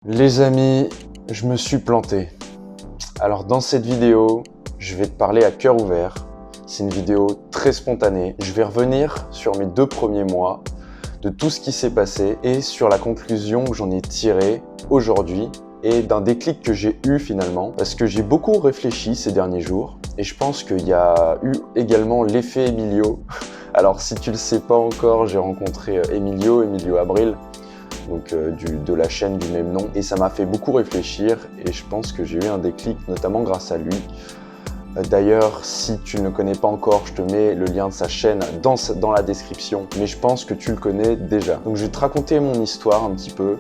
Les amis, je me suis planté. Alors dans cette vidéo, je vais te parler à cœur ouvert. C'est une vidéo très spontanée. Je vais revenir sur mes 2 premiers mois, de tout ce qui s'est passé et sur la conclusion que j'en ai tirée aujourd'hui et d'un déclic que j'ai eu finalement. Parce que j'ai beaucoup réfléchi ces derniers jours et je pense qu'il y a eu également l'effet Emilio. Alors si tu le sais pas encore, j'ai rencontré Emilio Abril. Donc de la chaîne du même nom, et ça m'a fait beaucoup réfléchir et je pense que j'ai eu un déclic notamment grâce à lui. D'ailleurs, si tu ne le connais pas encore, je te mets le lien de sa chaîne dans la description, mais je pense que tu le connais déjà. Donc je vais te raconter mon histoire un petit peu.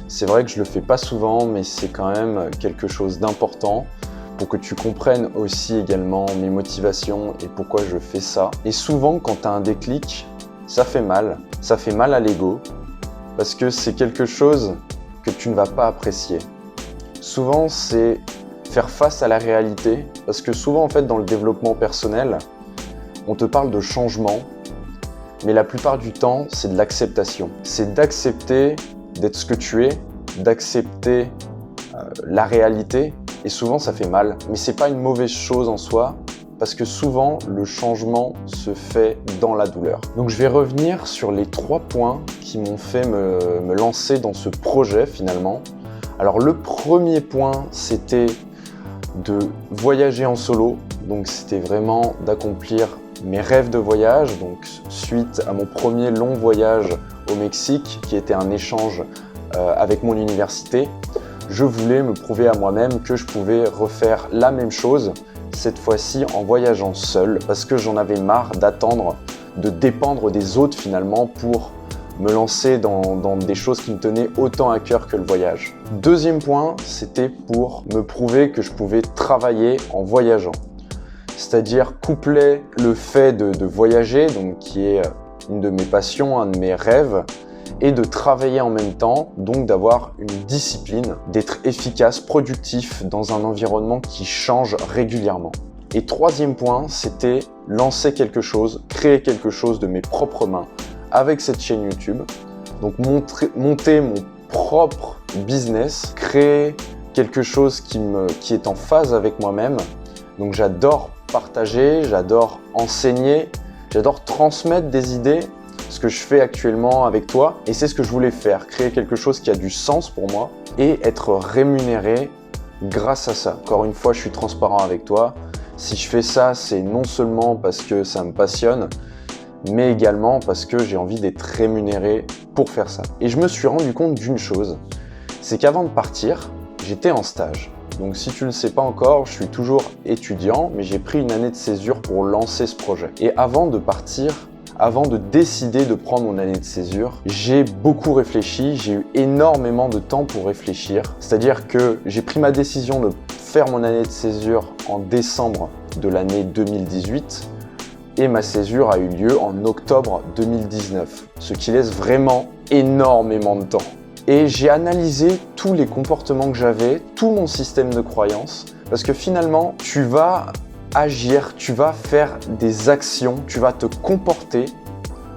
C'est vrai que je le fais pas souvent, mais c'est quand même quelque chose d'important pour que tu comprennes aussi également mes motivations et pourquoi je fais ça. Et souvent quand tu as un déclic, ça fait mal à l'ego. Parce que c'est quelque chose que tu ne vas pas apprécier. Souvent, c'est faire face à la réalité. Parce que souvent, en fait, dans le développement personnel, on te parle de changement. Mais la plupart du temps, c'est de l'acceptation. C'est d'accepter d'être ce que tu es, d'accepter la réalité. Et souvent, ça fait mal. Mais c'est pas une mauvaise chose en soi. Parce que souvent, le changement se fait dans la douleur. Donc je vais revenir sur les 3 points qui m'ont fait me lancer dans ce projet finalement. Alors le premier point, c'était de voyager en solo. Donc c'était vraiment d'accomplir mes rêves de voyage. Donc suite à mon premier long voyage au Mexique, qui était un échange avec mon université, je voulais me prouver à moi-même que je pouvais refaire la même chose, cette fois-ci en voyageant seul, parce que j'en avais marre d'attendre, de dépendre des autres finalement pour me lancer dans des choses qui me tenaient autant à cœur que le voyage. Deuxième point, c'était pour me prouver que je pouvais travailler en voyageant. C'est-à-dire coupler le fait de voyager, donc qui est une de mes passions, un de mes rêves, et de travailler en même temps, donc d'avoir une discipline, d'être efficace, productif dans un environnement qui change régulièrement. Et troisième point, c'était lancer quelque chose, créer quelque chose de mes propres mains avec cette chaîne YouTube. Donc monter mon propre business, créer quelque chose qui est en phase avec moi-même. Donc j'adore partager, j'adore enseigner, j'adore transmettre des idées, ce que je fais actuellement avec toi, et c'est ce que je voulais faire, créer quelque chose qui a du sens pour moi et être rémunéré grâce à ça. Encore une fois, je suis transparent avec toi. Si je fais ça, c'est non seulement parce que ça me passionne, mais également parce que j'ai envie d'être rémunéré pour faire ça. Et je me suis rendu compte d'une chose, c'est qu'avant de partir, j'étais en stage. Donc si tu ne le sais pas encore, je suis toujours étudiant, mais j'ai pris une année de césure pour lancer ce projet. Et avant de partir, avant de décider de prendre mon année de césure, j'ai beaucoup réfléchi, j'ai eu énormément de temps pour réfléchir. C'est-à-dire que j'ai pris ma décision de faire mon année de césure en décembre de l'année 2018 et ma césure a eu lieu en octobre 2019, ce qui laisse vraiment énormément de temps. Et j'ai analysé tous les comportements que j'avais, tout mon système de croyances, parce que finalement, tu vas agir, tu vas faire des actions, tu vas te comporter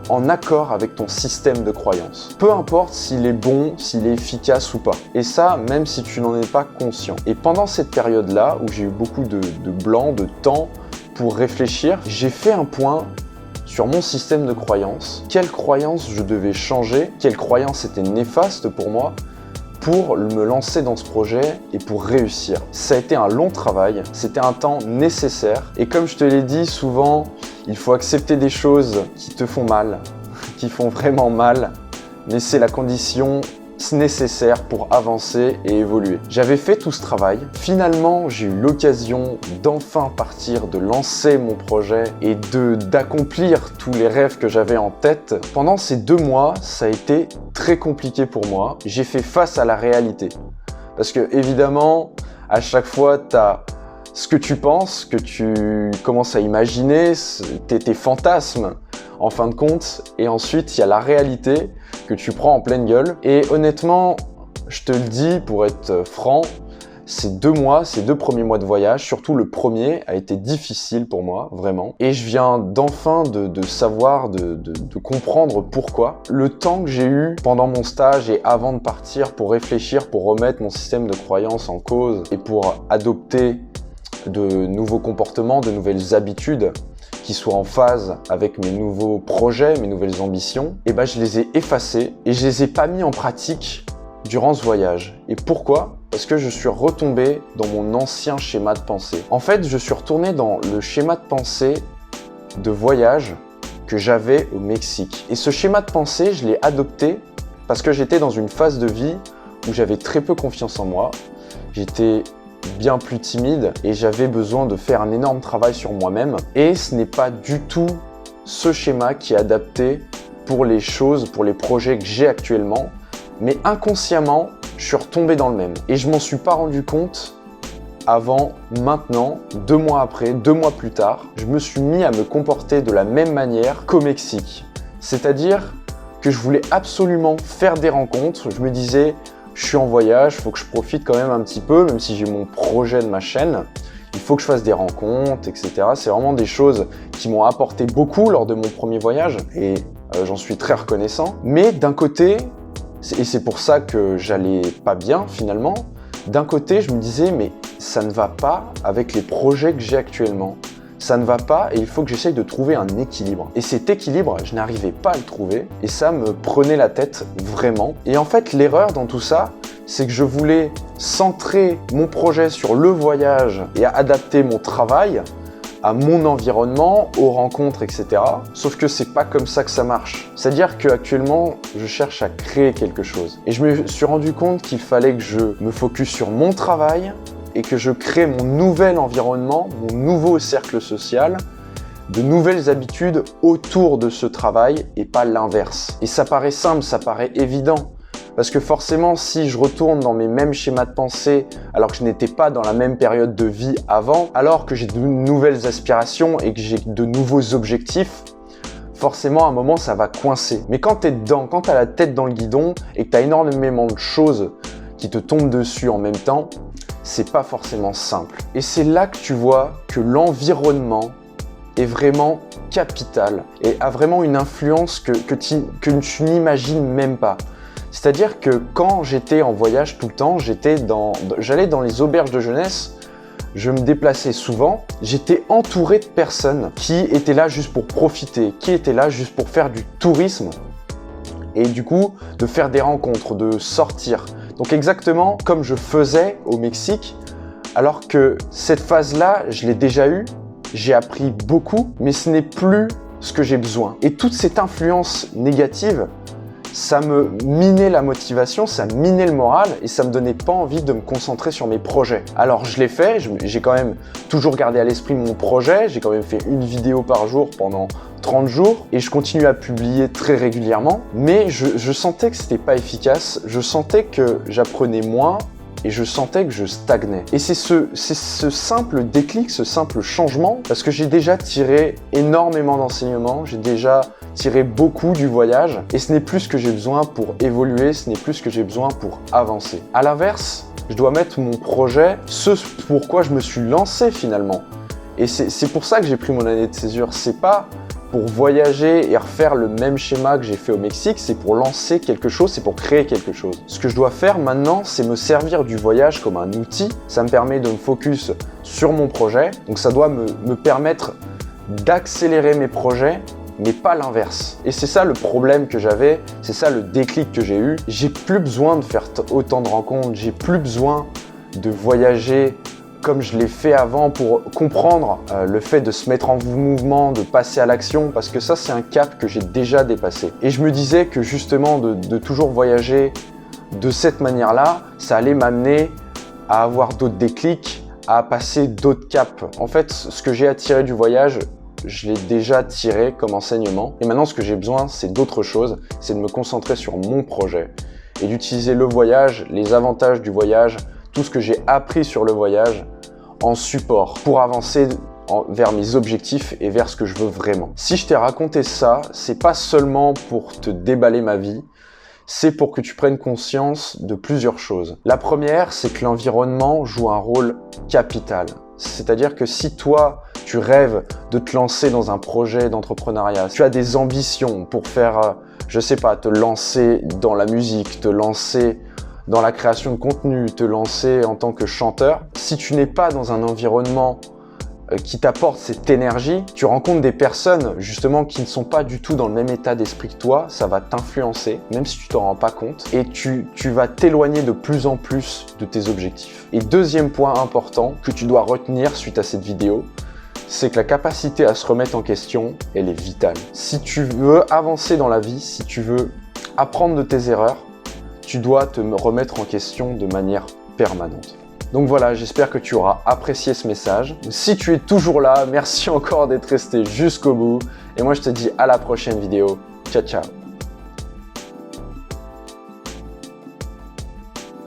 en accord avec ton système de croyance. Peu importe s'il est bon, s'il est efficace ou pas. Et ça, même si tu n'en es pas conscient. Et pendant cette période-là, où j'ai eu beaucoup de blanc, de temps pour réfléchir, j'ai fait un point sur mon système de croyance. Quelles croyances je devais changer, quelles croyances étaient néfastes pour moi, pour me lancer dans ce projet et pour réussir. Ça a été un long travail, c'était un temps nécessaire et comme je te l'ai dit souvent, il faut accepter des choses qui te font mal, qui font vraiment mal, mais c'est la condition nécessaire pour avancer et évoluer. J'avais fait tout ce travail, finalement j'ai eu l'occasion d'enfin partir, de lancer mon projet et d'accomplir tous les rêves que j'avais en tête. Pendant ces 2 mois, ça a été très compliqué pour moi. J'ai fait face à la réalité. Parce que évidemment, à chaque fois, tu as ce que tu penses, que tu commences à imaginer, tes fantasmes en fin de compte, et ensuite il y a la réalité que tu prends en pleine gueule. Et honnêtement, je te le dis pour être franc, ces 2 mois, ces 2 premiers mois de voyage, surtout le premier, a été difficile pour moi, vraiment. Et je viens d'enfin de savoir, de comprendre pourquoi. Le temps que j'ai eu pendant mon stage et avant de partir pour réfléchir, pour remettre mon système de croyance en cause et pour adopter de nouveaux comportements, de nouvelles habitudes qui soient en phase avec mes nouveaux projets, mes nouvelles ambitions, et ben je les ai effacés et je les ai pas mis en pratique durant ce voyage. Et pourquoi ? Parce que je suis retombé dans mon ancien schéma de pensée. En fait, je suis retourné dans le schéma de pensée de voyage que j'avais au Mexique. Et ce schéma de pensée, je l'ai adopté parce que j'étais dans une phase de vie où j'avais très peu confiance en moi. J'étais bien plus timide et j'avais besoin de faire un énorme travail sur moi-même. Et ce n'est pas du tout ce schéma qui est adapté pour les choses, pour les projets que j'ai actuellement. Mais inconsciemment, je suis retombé dans le même. Et je m'en suis pas rendu compte avant maintenant, 2 mois après, 2 mois plus tard, je me suis mis à me comporter de la même manière qu'au Mexique. C'est-à-dire que je voulais absolument faire des rencontres. Je me disais, je suis en voyage, il faut que je profite quand même un petit peu, même si j'ai mon projet de ma chaîne. Il faut que je fasse des rencontres, etc. C'est vraiment des choses qui m'ont apporté beaucoup lors de mon premier voyage et j'en suis très reconnaissant. Mais d'un côté, et c'est pour ça que j'allais pas bien finalement, d'un côté je me disais mais ça ne va pas avec les projets que j'ai actuellement. Ça ne va pas et il faut que j'essaye de trouver un équilibre. Et cet équilibre, je n'arrivais pas à le trouver et ça me prenait la tête vraiment. Et en fait, l'erreur dans tout ça, c'est que je voulais centrer mon projet sur le voyage et adapter mon travail à mon environnement, aux rencontres, etc. Sauf que c'est pas comme ça que ça marche. C'est-à-dire qu'actuellement, je cherche à créer quelque chose. Et je me suis rendu compte qu'il fallait que je me focus sur mon travail et que je crée mon nouvel environnement, mon nouveau cercle social, de nouvelles habitudes autour de ce travail et pas l'inverse. Et ça paraît simple, ça paraît évident. Parce que forcément, si je retourne dans mes mêmes schémas de pensée alors que je n'étais pas dans la même période de vie avant, alors que j'ai de nouvelles aspirations et que j'ai de nouveaux objectifs, forcément à un moment ça va coincer. Mais quand t'es dedans, quand t'as la tête dans le guidon et que t'as énormément de choses qui te tombent dessus en même temps, c'est pas forcément simple. Et c'est là que tu vois que l'environnement est vraiment capital et a vraiment une influence que tu n'imagines même pas. C'est-à-dire que quand j'étais en voyage tout le temps, j'allais dans les auberges de jeunesse, je me déplaçais souvent, j'étais entouré de personnes qui étaient là juste pour profiter, qui étaient là juste pour faire du tourisme et du coup de faire des rencontres, de sortir. Donc exactement comme je faisais au Mexique, alors que cette phase-là, je l'ai déjà eue, j'ai appris beaucoup, mais ce n'est plus ce que j'ai besoin. Et toute cette influence négative, ça me minait la motivation, ça minait le moral et ça me donnait pas envie de me concentrer sur mes projets. Alors je l'ai fait, j'ai quand même toujours gardé à l'esprit mon projet, j'ai quand même fait une vidéo par jour pendant 30 jours et je continue à publier très régulièrement, mais je sentais que c'était pas efficace, je sentais que j'apprenais moins et je sentais que je stagnais. Et c'est ce simple déclic, ce simple changement, parce que j'ai déjà tiré énormément d'enseignements, j'ai déjà tiré beaucoup du voyage, et ce n'est plus ce que j'ai besoin pour évoluer, ce n'est plus ce que j'ai besoin pour avancer. À l'inverse, je dois mettre mon projet, ce pourquoi je me suis lancé finalement. Et c'est pour ça que j'ai pris mon année de césure. C'est pas pour voyager et refaire le même schéma que j'ai fait au Mexique, c'est pour lancer quelque chose, c'est pour créer quelque chose. Ce que je dois faire maintenant, c'est me servir du voyage comme un outil. Ça me permet de me focus sur mon projet. Donc ça doit me permettre d'accélérer mes projets, mais pas l'inverse. Et c'est ça le problème que j'avais, c'est ça le déclic que j'ai eu. J'ai plus besoin de faire autant de rencontres, j'ai plus besoin de voyager comme je l'ai fait avant pour comprendre le fait de se mettre en mouvement, de passer à l'action, parce que ça c'est un cap que j'ai déjà dépassé. Et je me disais que justement de toujours voyager de cette manière-là, ça allait m'amener à avoir d'autres déclics, à passer d'autres caps. En fait, ce que j'ai à tirer du voyage, je l'ai déjà tiré comme enseignement. Et maintenant, ce que j'ai besoin, c'est d'autres choses, c'est de me concentrer sur mon projet et d'utiliser le voyage, les avantages du voyage, tout ce que j'ai appris sur le voyage en support pour avancer vers mes objectifs et vers ce que je veux vraiment. Si je t'ai raconté ça, c'est pas seulement pour te déballer ma vie, c'est pour que tu prennes conscience de plusieurs choses. La première, c'est que l'environnement joue un rôle capital. C'est-à-dire que si toi, tu rêves de te lancer dans un projet d'entrepreneuriat, tu as des ambitions pour faire, je sais pas, te lancer dans la musique, te lancer dans la création de contenu, te lancer en tant que chanteur, si tu n'es pas dans un environnement qui t'apporte cette énergie, tu rencontres des personnes justement qui ne sont pas du tout dans le même état d'esprit que toi, ça va t'influencer, même si tu t'en rends pas compte, et tu vas t'éloigner de plus en plus de tes objectifs. Et deuxième point important que tu dois retenir suite à cette vidéo, c'est que la capacité à se remettre en question, elle est vitale. Si tu veux avancer dans la vie, si tu veux apprendre de tes erreurs, tu dois te remettre en question de manière permanente. Donc voilà, j'espère que tu auras apprécié ce message. Si tu es toujours là, merci encore d'être resté jusqu'au bout. Et moi, je te dis à la prochaine vidéo. Ciao, ciao.